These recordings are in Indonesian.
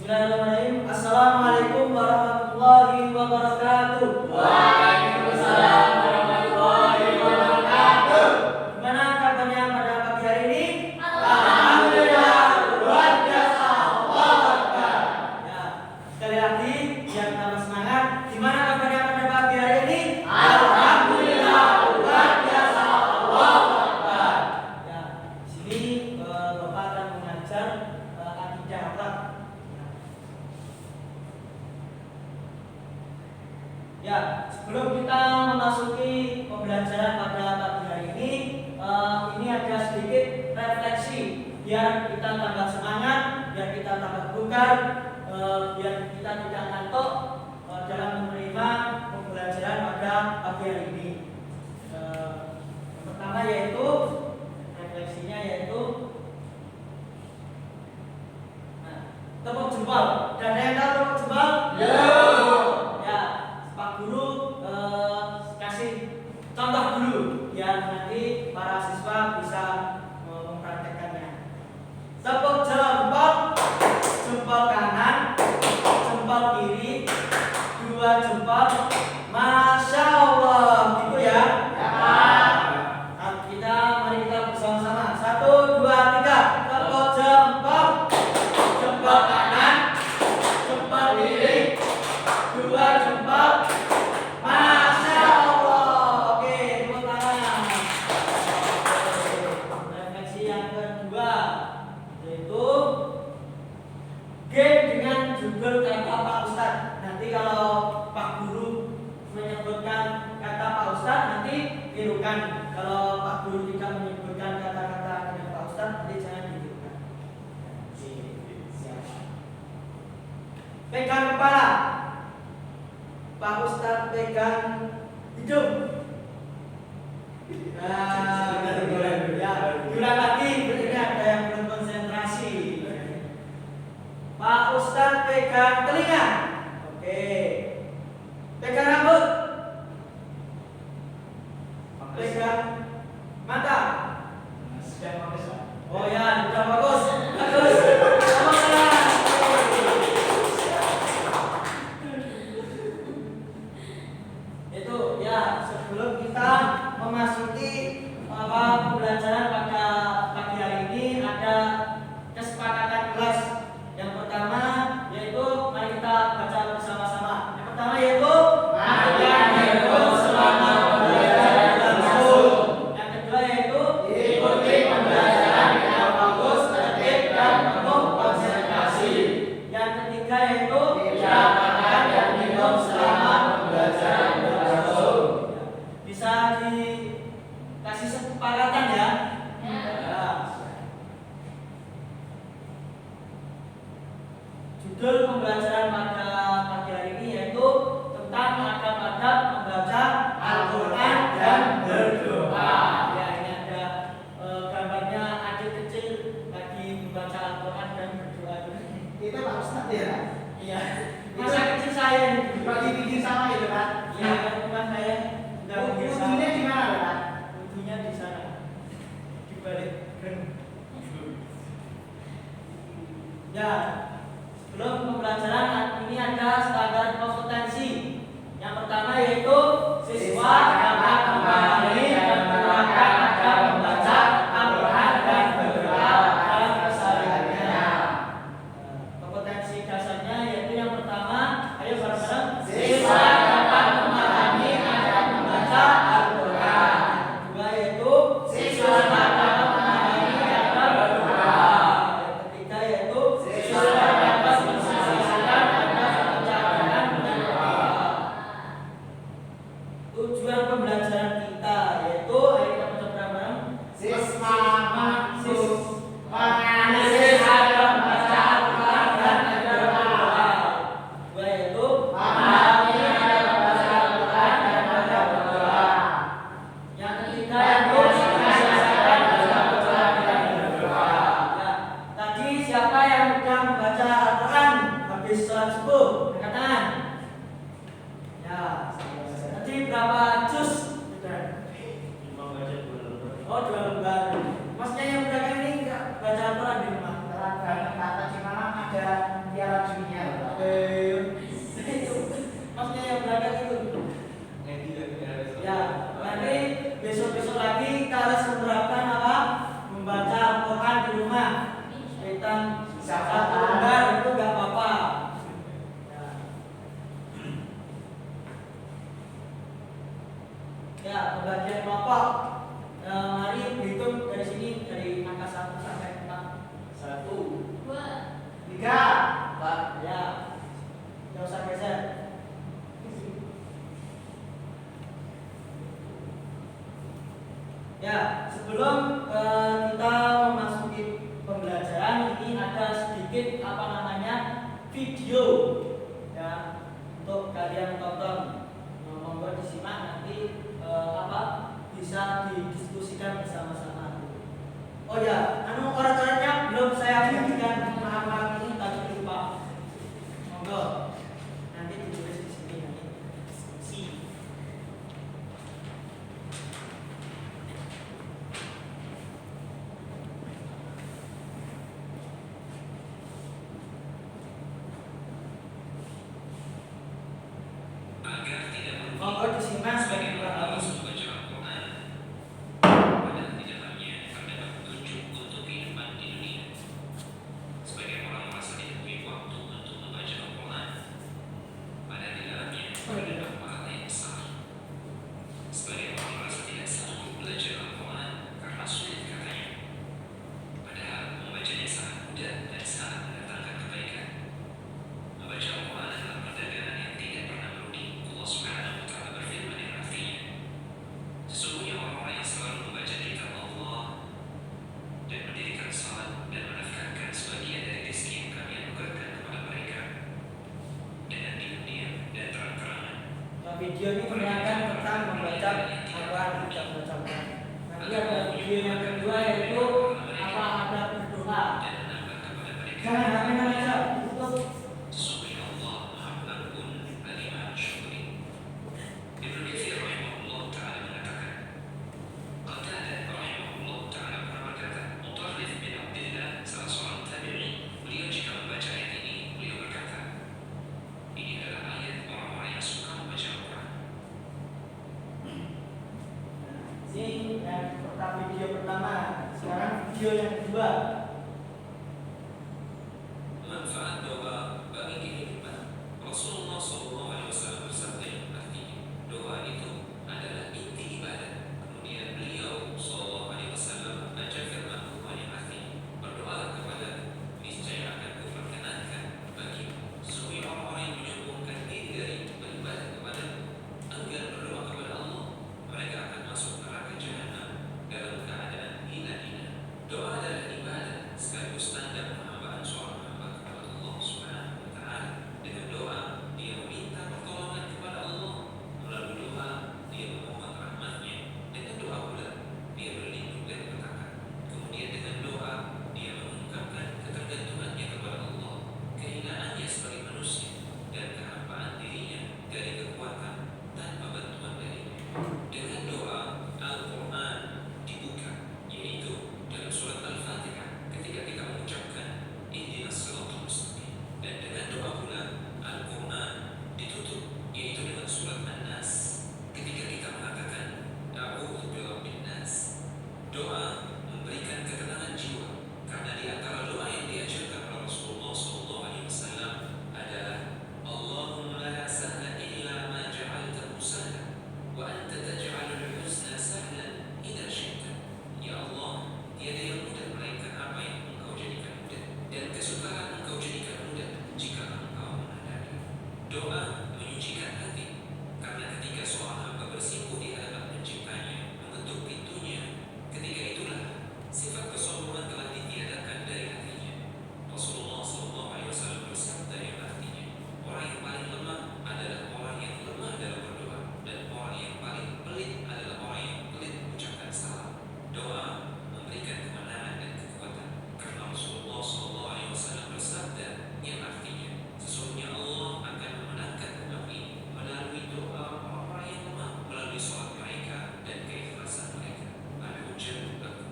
Bismillahirrahmanirrahim. Assalamualaikum warahmatullahi wabarakatuh. Waalaikumsalam warahmatullahi wabarakatuh. Gimana kabarnya pada pagi hari ini? Alhamdulillah, luar biasa. Allahu Akbar. Ya, sekali lagi biar tambah semangat. Gimana kabarnya pada pagi hari ini? Alhamdulillah, luar biasa. Allahu Akbar. Ya, di sini Bapak akan mengajar akidah akhlak. Ya, sebelum kita memasuki pembelajaran pada pagi hari ini ada sedikit refleksi biar kita tambah semangat, biar kita tambah bugar, biar kita tidak ngantuk dalam menerima pembelajaran pada pagi hari ini. Yang pertama yaitu refleksinya yaitu tepuk jempol. Dan ada yang tahu tepuk jempol? Ya, Pak Guru kasih contoh dulu biar nanti para siswa bisa mempraktekkannya. Tepuk jempol, jempol kanan, jempol kiri, dua jempol. Masya Allah, gitu ya. Mari kita bersama-sama. 1, 2, 3. Tepuk jempol, jempol kanan, jempol kiri, dua jempol. Masya Allah. Oke, tepuk tangan. Refleksi yang kedua yaitu game dengan judul kata Pak Ustadz. Nanti kalau Pak Guru menyebutkan kata Pak Ustadz nanti tirukan. Kalau Pak Guru tidak menyebutkan kata-kata dengan Pak Ustadz nanti jangan ditirukan. Pegang kepala. Pak Ustadz pegang hidung. Nah, ya, ulang lagi, ini ada yang belum konsentrasi. Pak Ustadz pegang telinga. Oke. Pegang rambut. Pegang mata. Oh ya, sudah bagus. Bagus. Itu ya, sebelum kita memasuki pembelajaran pada pagi hari ini ada kesepakatan kelas. Yang pertama yaitu mari kita baca bersama-sama. Yang pertama yaitu Selama pembelajaran berlangsung. yang kedua yaitu Ikuti pembelajaran dengan fokus, tertib, dan penuh konsentrasi. yang ketiga yaitu Tidak makan dan minum selama pembelajaran berlangsung. bisa dikasih kesepakatan ya. Ya. Judul pembelajaran pada pagi hari ini yaitu tentang adab-adab membaca Al-Quran dan berdoa. Ya, ini ada gambarnya adik kecil lagi membaca Al-Quran dan berdoa. Itu Pak Ustadz ya? Iya. Masa kecil saya ini Dibagi pinggir sama itu kan? Iya, kan bukan saya sudah biasa. Ujungnya di mana Pak? Ujungnya di sana. Di balik geng. Ya, sebelum pembelajaran ini ada standar kompetensi. Yang pertama yaitu siswa dapat memahami dan menerapkan adab membaca Al-Quran dan berdoa dalam kesehariannya. Kompetensi dasarnya yaitu yang pertama, ayo bareng-bareng. Siswa dapat memahami adab membaca Al-Quran. Yang kedua yaitu Siswa dapat memahami adab berdoa. yang ketiga yaitu Siswa dapat mensisihkan adab membaca dan berdoa. tujuan pembelajaran kita yaitu ayo kita baca bareng. Siswa maksud menganalisis adab membaca Al-Quran dan berdoa. Dua yaitu Memahami adab membaca Al-Quran dan adab berdoa. yang ketiga Dan yaitu mensisihkan adab membaca dan berdoa. ya, tadi siapa yang sudah membaca Al-Quran habis sholat subuh? Angkat tangan. Ya, tadi berapa juz? Oh, 2 lembar. Maksudnya yang udah kan ini enggak baca Al-Quran di rumah? Dalam kata Cimalang ada piala junior Ya, pembagian kelompok. Mari berhitung dari sini dari angka 1 sampai 4. 1, 3, 4, Ya. Jangan usah geser. Ya, sebelum kita memasuki pembelajaran ini ada sedikit video ya untuk kalian tonton. Monggo disimak nanti bisa didiskusikan bersama-sama. Oh ya, orang-orangnya belum saya bagikan, maaf ini tadi lupa. Monggo nanti ditulis di sini nanti. Monggo disimak sebagai berapa. Video ini menerangkan tentang membaca Al-Quran, ucapan-ucapan. Nanti ada video yang kedua yaitu ada berdoa. Jangan HP-nya aja, tutup. Ini yang video pertama. Sekarang video yang kedua. Manfaat doa bagi kehidupan. Rasulullah SAW bersabda yang artinya doa itu adalah inti ibadah. Kemudian beliau SAW baca firman Allah yang artinya berdoalah kepadaku, niscaya akan kuperkenankan bagimu. Sesungguhnya orang-orang yang menyombongkan diri dari beribadah kepadamu enggan berdoa kepada Allah, mereka akan masuk neraka jahanam dalam keadaan hina-hina. Doa adalah ibadah sekaligus tanda penghambaan seorang hamba kepada Allah Subhanahu wa Ta'ala. Dengan doa dia meminta pertolongan kepada Allah, melalui doa dia memohon rahmatnya, dengan doa pula dia berlindung dari petaka. Kemudian dengan doa dia mengungkapkan ketergantungannya kepada Allah, kehinaannya sebagai manusia, dan kehambaan dirinya dari kekuatan tanpa bantuan darinya. Dengan doa Al-Quran dibuka, yaitu dalam surat Al-Fatihah ketika kita mengucapkan ihdinas siratal mustaqim, dan dengan doa pula Al-Quran ditutup, yaitu dengan surat An-Nas ketika kita mengatakan a'udzu birabbin nas. Doa memberikan ketenangan jiwa, karena di antara doa yang diajarkan oleh Rasulullah SAW adalah Allahumma la sahla illa ma ja'altahu sahla wa anta taj'alul husna sahlan idza syi'ta. Ya Allah, tiada yang mudah melainkan apa yang Engkau jadikan mudah, dan kesukaran Engkau jadikan mudah jika Engkau menghendaki. Doa menyucikan hati, karena ketika seorang hamba bersimpuh di hadapan penciptanya, mengetuk pintunya, ketika itulah sifat kesombongan telah ditiadakan dari hatinya. Rasulullah SAW bersabda yang artinya orang yang paling lemah adalah orang yang lemah dalam berdoa, dan orang yang paling pelit adalah orang yang pelit mengucapkan salam. Doa memberikan kemenangan dan kekuatan, karena Rasulullah SAW bersabda yang artinya sesungguhnya Allah akan memenangkan umat ini melalui doa orang-orang yang lemah, melalui sholat mereka dan keikhlasan mereka. Al-Hujjah Lakum.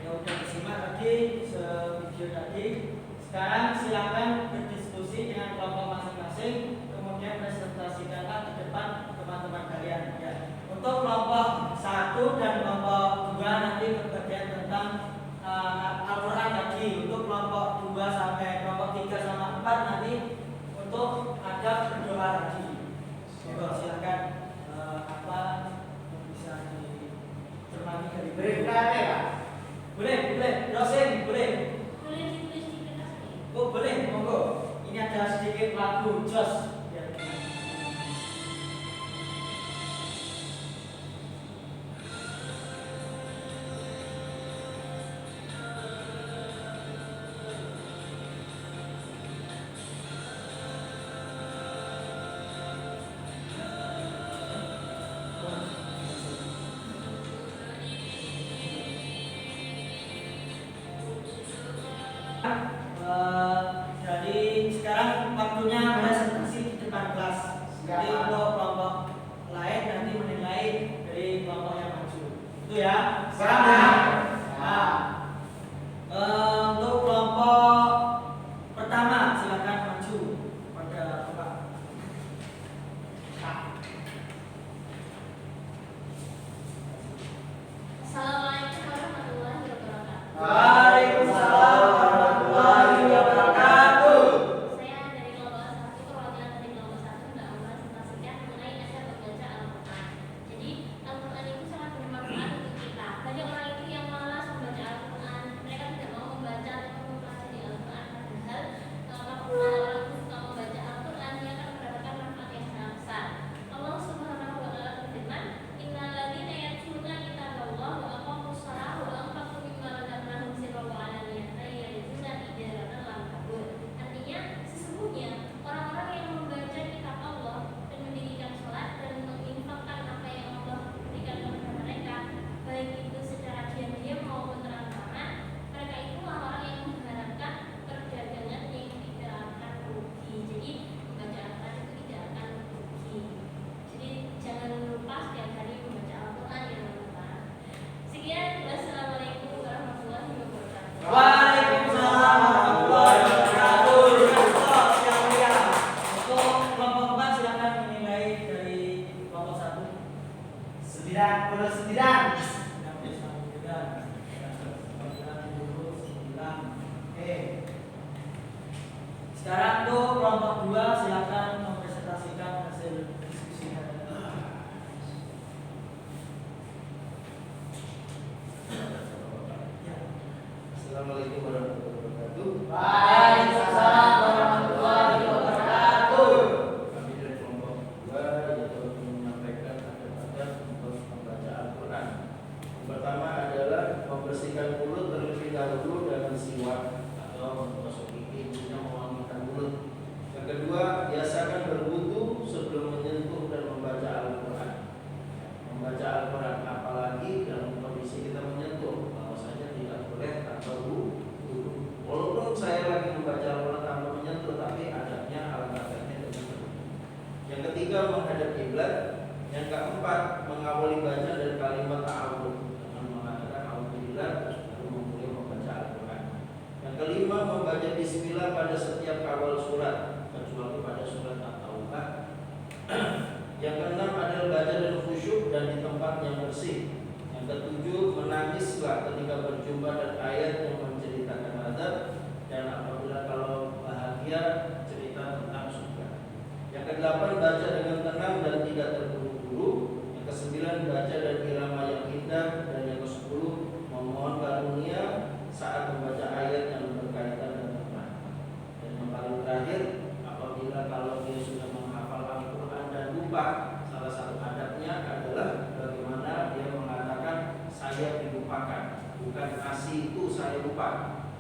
Ya udah disimak tadi video tadi. Sekarang silakan berdiskusi dengan kelompok masing-masing, kemudian presentasikanlah ke depan teman-teman kalian. Ya. Untuk kelompok 1 1 dan kelompok 2 nanti berbagian tentang Al-Quran tadi. Untuk kelompok 2 sampai kelompok 3 sama 4 nanti untuk ada berdoa lagi. Silakan apa yang bisa dicermati dari Berikutnya Pak. boleh, dosen boleh. Boleh ditulis di kertas nih. Oh boleh, monggo. Ini ada sedikit lagu Jos. Jadi sekarang waktunya presentasi di depan kelas. Jadi untuk kelompok lain nanti menilai dari kelompok yang maju. Itu ya. Siap ya. Nah, untuk kelompok pertama silakan maju pada Bapak. Assalamualaikum warahmatullahi wabarakatuh. Waalaikumsalam warahmatullahi wabarakatuh. Saya dari kelompok 1, perwakilan dari kelompok 1 Mbak mempresentasikan mengenai adab membaca Al-Quran. Jadi Al-Quran itu sangat bermanfaat untuk kita. Banyak orang itu yang malas membaca Al-Quran. Mereka tidak mau membaca atau mempelajari Al-Quran. Padahal apabila orang itu suka membaca Al-Quran, dia akan mendapatkan manfaat yang sangat besar. Allah Subhanahu wa Ta'ala berfirman, "Innal ladzina yatluna kitaballah wa aqamus shalata wa anfaqu mimma razaqnahum sirran wa alaniyatan yarjuna tijaratan lan tabur." Artinya, sesungguhnya orang-orang yang membaca kitab Allah dan mendirikan sholat dan menginfakkan apa yang Allah berikan kepada mereka, baik itu secara diam-diam maupun terang-terangan, mereka itulah orang yang mengharapkan perdagangan yang tidak akan rugi. Jadi membaca Al-Quran itu tidak akan rugi. Jadi jangan lupa setiap hari membaca Al-Quran ya teman-teman. Sekian, wassalamualaikum warahmatullahi wabarakatuh. Waalaikumsalam warahmatullahi wabarakatuh. Yang mulia. Untuk kelompok 4 silakan menilai dari kelompok 1. 99. Sekarang untuk kelompok 2 silakan mempresentasikan hasil diskusinya. Assalamualaikum warahmatullahi wabarakatuh. Waalaikumsalam warahmatullahi wabarakatuh. Kami dari kelompok 2 yaitu menyampaikan adab-adab untuk membaca Al-Quran. Yang pertama adalah membersihkan mulut terlebih dahulu dengan siwak atau menggosok gigi, intinya mewangikan mulut. Yang kedua, biasakan berwudu sebelum menyentuh dan membaca Al-Quran. Membaca Al-Quran apalagi dalam kondisi kita menyentuh, bahwasanya tidak boleh tanpa wudu. Walaupun saya lagi membaca Al-Quran tanpa menyentuh, tapi adabnya alangkah-alangkahnya dengan wudu. Yang ketiga, menghadap kiblat. Yang keempat, mengawali baca dari kalimat ta'awudz dengan mengatakan a'udzubillah terus baru memulai membaca Al-Quran. Yang kelima, membaca bismillah pada setiap awal surat kecuali pada surat At-Taubah. Yang keenam adalah baca dan khusyuk dan di tempat yang bersih. Yang ketujuh, menangislah ketika berjumpa dan ayat yang menceritakan azab, dan apabila kalau bahagia cerita tentang surga. Yang kedelapan, baca dengan tenang dan tidak terburu-buru. Yang kesembilan, baca dan irama yang indah. Dan yang kesepuluh, memohon karunia saat membaca ayat yang berkaitan dengan Quran. Dan yang paling terakhir, apabila kalau dia sudah menghafal Al-Quran dan lupa, salah satu adabnya adalah bagaimana dia mengatakan saya dilupakan, bukan nasi itu saya lupa,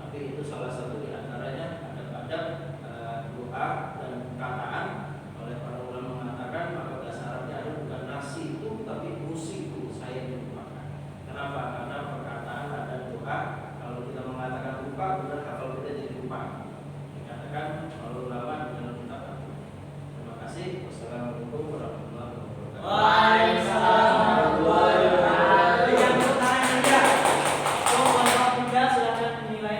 tapi itu salah satu di antaranya adab-adab doa dan kataan. Oleh para ulama mengatakan maka dasarnya ada bukan nasi itu tapi musik itu saya dilupakan. Kenapa? Karena perkataan ada doa. Kalau kita mengatakan lupa, benar hafal kita jadi lupa. Dikatakan kalau ulama di dalam kitab. Terima kasih. Wassalamualaikum warahmatullahi wabarakatuh. Waalaikumsalam warahmatullahi wabarakatuh. Yang pertanyaan juga. Kelompok 3 silakan menilai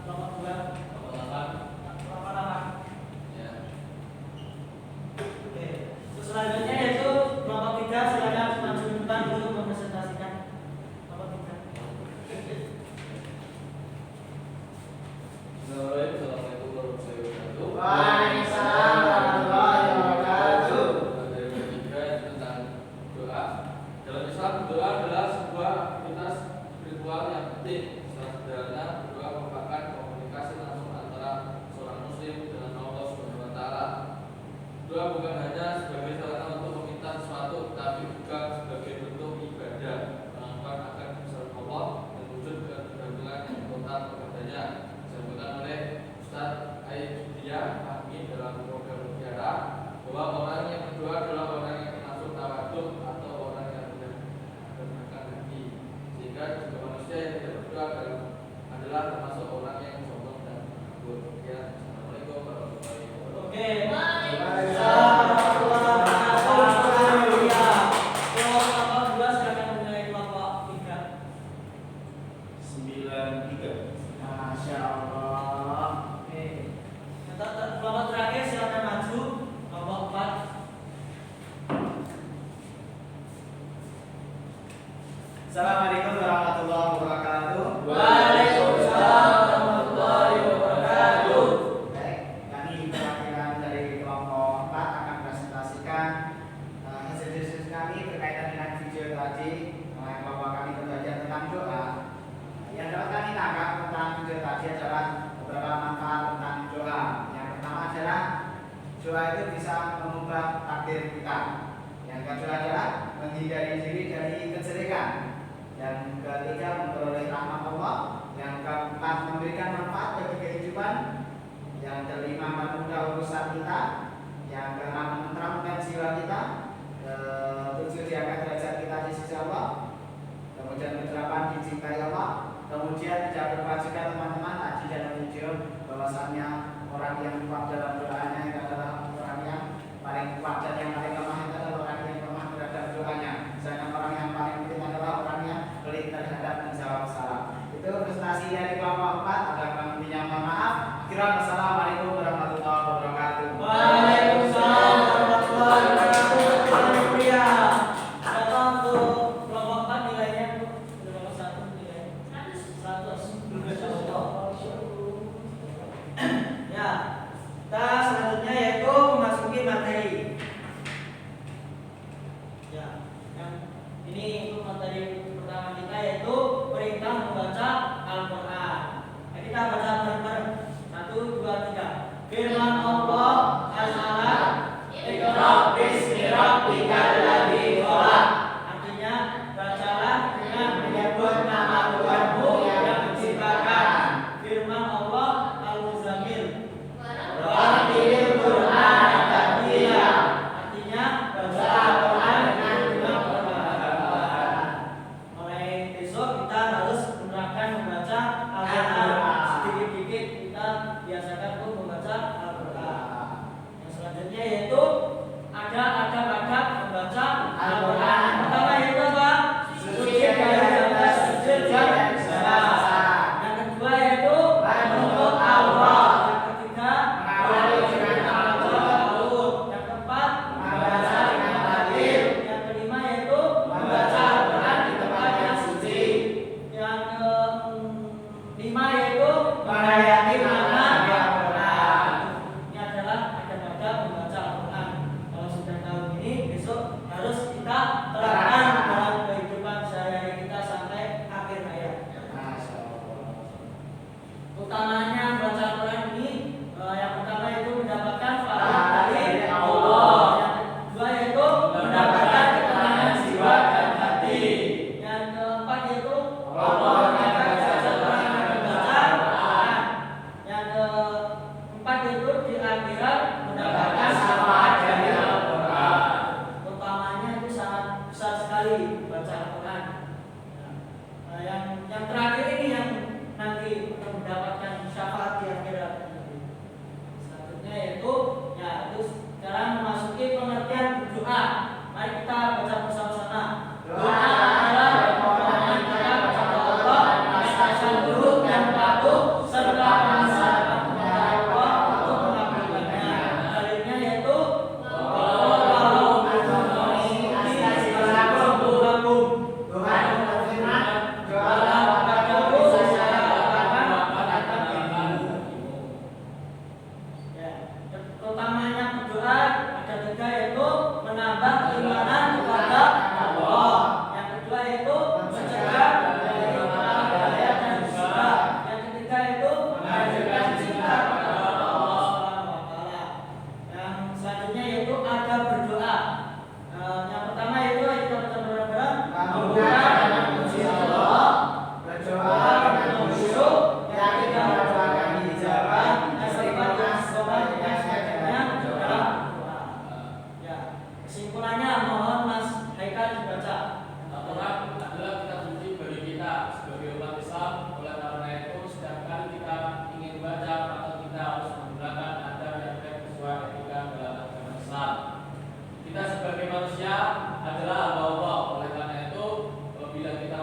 kelompok 2. Kelompok 8. aktivitas spiritual yang penting. Salah sederhana berdoa merupakan komunikasi langsung antara seorang muslim dengan Allah Subhanahu wa taala. Doa bukan hanya sebagai sarana untuk meminta sesuatu, tapi juga sebagai bentuk ibadah, pengakuan akan kebesaran Allah dan wujud ketergantungan yang total kepadanya. Disampaikan oleh Ustaz Aidia Fahmi dalam program Mutiara bahwa orang yang berdoa adalah orang yang termasuk tawaduk atau orang yang rendah hati, sehingga juga manusia yang tidak berdoa adalah termasuk orang yang sombong dan takabur. Ya, Assalamualaikum warahmatullahi wabarakatuh. Oke. Waalaikumsalam warahmatullahi wabarakatuh. Ya. Kelompok nomor 2 silakan menilai kelompok 3. 93. Masya Allah. Oke. Kelompok terakhir silakan maju. Kelompok 4. Assalamualaikum warahmatullahi wabarakatuh. Waalaikumsalam warahmatullahi wabarakatuh. Baik, kami perwakilan dari kelompok 4 akan presentasikan hasil diskusi kami berkaitan dengan video tadi. Kelompok kami berbelajar tentang doa. Yang dapat kami tangkap tentang video tadi adalah beberapa manfaat tentang doa. Yang pertama adalah doa itu bisa mengubah takdir kita. Yang kedua adalah menghindari diri dari kejelekan. Yang ketiga memperoleh rahmat Allah. Yang keempat memberikan manfaat bagi kehidupan. Yang kelima mempermudah urusan kita. Yang keenam menenteramkan jiwa kita. Ketujuh diangkat derajat kita di sisi Allah. Kemudian kedelapan dicintai Allah. Kemudian tidak berkewajiban teman-teman tadi dalam video bahwasannya orang yang kuat dalam doanya itu adalah orang yang paling kuat, dan yang paling lemah itu adalah orang yang lemah terhadap doanya. Sedangkan orang yang paling penting adalah orang yang pelit terhadap menjawab salam. Itu prestasi dari kelompok 4. Ada kami mohon maaf. Assalamualaikum warahmatullahi wabarakatuh. Waalaikumsalam warahmatullahi wabarakatuh. Ya. Berapa untuk kelompok 4 nilainya? Untuk nomor 1 nilai 100. Ya. Kita selanjutnya yaitu memasuki materi. Ya. Yang ini untuk materi pertama kita yaitu perintah membaca Al-Qur'an. Kita baca bareng-bareng. 1, 2, 3.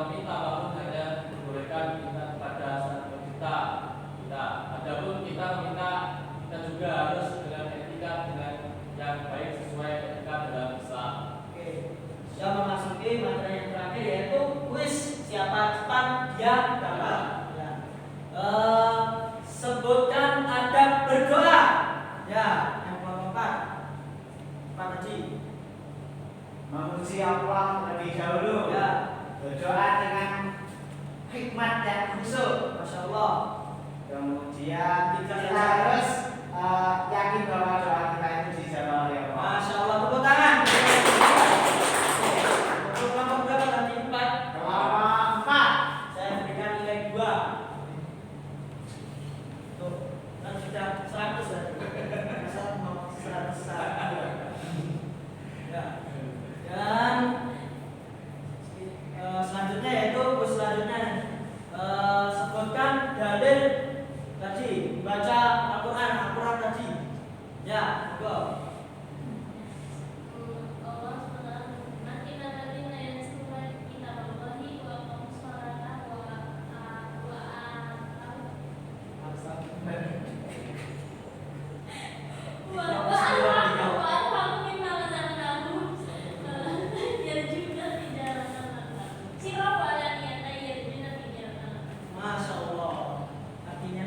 meminta, namun hanya dibolehkan kita kepada saudara kita. Adapun kita meminta, kita juga harus dengan etika dengan yang baik sesuai etika dalam Islam. Oke, saya memasuki materi yang terakhir yaitu kuis siapa cepat dia kalah. Ya. Sebutkan adab berdoa. Ya, yang keempat. Pak Haji. Memuji Allah lebih dahulu. Ya, Berdoa dengan hikmat dan khusyuk. Masya Allah. Kemudian kita harus yakin bahwa doa kita itu dijawab oleh Allah. Masya Allah, tepuk tangan. Untuk kelompok berapa tadi? 4. Kelompok 4. Saya berikan nilai 2. Tuh, kan sudah 100 tadi. Masa mau 101. Ya. Dan selanjutnya yaitu kuis selanjutnya sebutkan dalil tadi, baca Al-Quran akurat tadi. Ya, go. Allah SWT berfirman, "Innal ladzina yatluna kitaballahi wa aqamus sholata Masya Allah. Artinya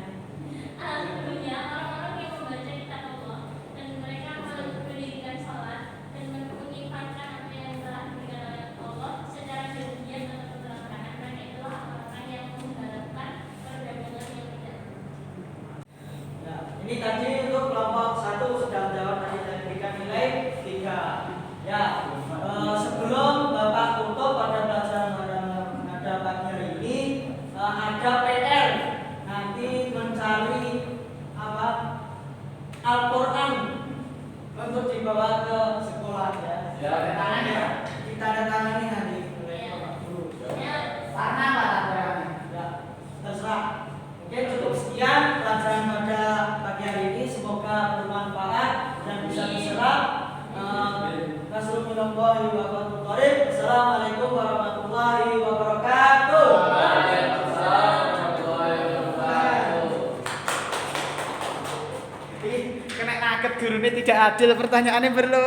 Artinya orang-orang yang membaca kitab Allah dan mereka mendirikan salat dan menyimpulkan apa yang telah diberikan oleh Allah secara berlebihan atau terang-terangan, mereka itulah orang-orang yang mengharapkan perdagangan yang tidak. ya, ini tadi untuk kelompok 1 sudah menjawab, tadi saya berikan nilai 3. Ya, sebelum Bapak tutup pada pelajaran pada pagi hari ini ada PR nanti mencari apa Al-Quran untuk dibawa ke sekolah ya. Ya, Ada tangan ya. Kita ada tangani nanti oleh Ya. Bapak Guru. Ya, Warna apa tampilannya? Ya, terserah. Oke, cukup sekian pelajaran pada pagi hari ini. Semoga bermanfaat dan bisa diserap. Assalamualaikum warahmatullahi wabarakatuh. Waalaikumsalam warahmatullahi wabarakatuh. Kena kaget gurune tidak adil pertanyaannya perlu.